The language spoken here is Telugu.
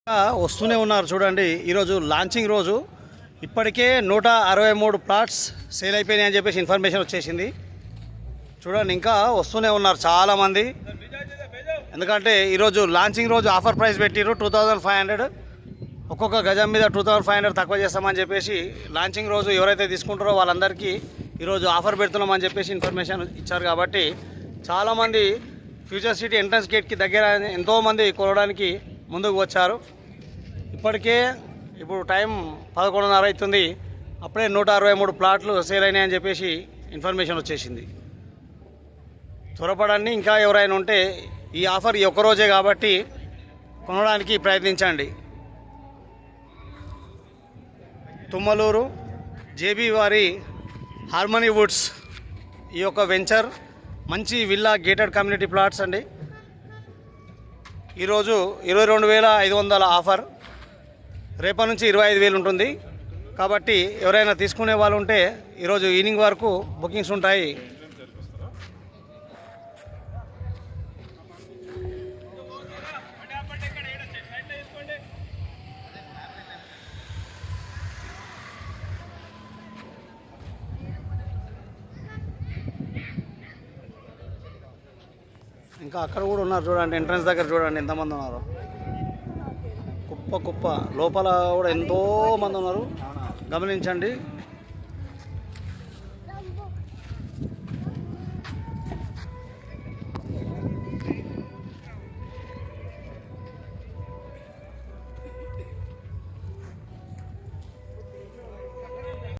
వస్తూనే ఉన్నారు చూడండి. ఈరోజు లాంచింగ్ రోజు ఇప్పటికే 163 ప్లాట్స్ సేల్ అయిపోయినాయి అని చెప్పేసి ఇన్ఫర్మేషన్ వచ్చేసింది. చూడండి ఇంకా వస్తూనే ఉన్నారు చాలామంది. ఎందుకంటే ఈరోజు లాంచింగ్ రోజు ఆఫర్ ప్రైస్ పెట్టిర్రు 2500. ఒక్కొక్క గజం మీద 2500 తక్కువ చేస్తామని చెప్పేసి లాంచింగ్ రోజు ఎవరైతే తీసుకుంటారో వాళ్ళందరికీ ఈరోజు ఆఫర్ పెడుతున్నామని చెప్పేసి ఇన్ఫర్మేషన్ ఇచ్చారు. కాబట్టి చాలామంది ఫ్యూచర్ సిటీ ఎంట్రన్స్ గేట్కి దగ్గర ఎంతోమంది కొనడానికి ముందుకు వచ్చారు. ఇప్పటికే ఇప్పుడు టైం 11:30 అవుతుంది. అప్పుడే 163 ప్లాట్లు సేల్ అయినాయని చెప్పేసి ఇన్ఫర్మేషన్ వచ్చేసింది. త్వరపడండి. ఇంకా ఎవరైనా ఉంటే ఈ ఆఫర్ ఈ ఒక్కరోజే కాబట్టి కొనడానికి ప్రయత్నించండి. తుమ్మలూరు జేబీ వారి హార్మనీ వుడ్స్ ఈ యొక్క వెంచర్ మంచి విల్లా గేటెడ్ కమ్యూనిటీ ప్లాట్స్ అండి. ఈరోజు 22,500 ఆఫర్, రేపటి నుంచి 25,000 ఉంటుంది. కాబట్టి ఎవరైనా తీసుకునే వాళ్ళు ఉంటే ఈరోజు ఈవినింగ్ వరకు బుకింగ్స్ ఉంటాయి. ఇంకా అక్కడ కూడా ఉన్నారు చూడండి, ఎంట్రన్స్ దగ్గర చూడండి ఎంతమంది ఉన్నారు. కుప్ప లోపల కూడా ఎంతో మంది ఉన్నారు, గమనించండి.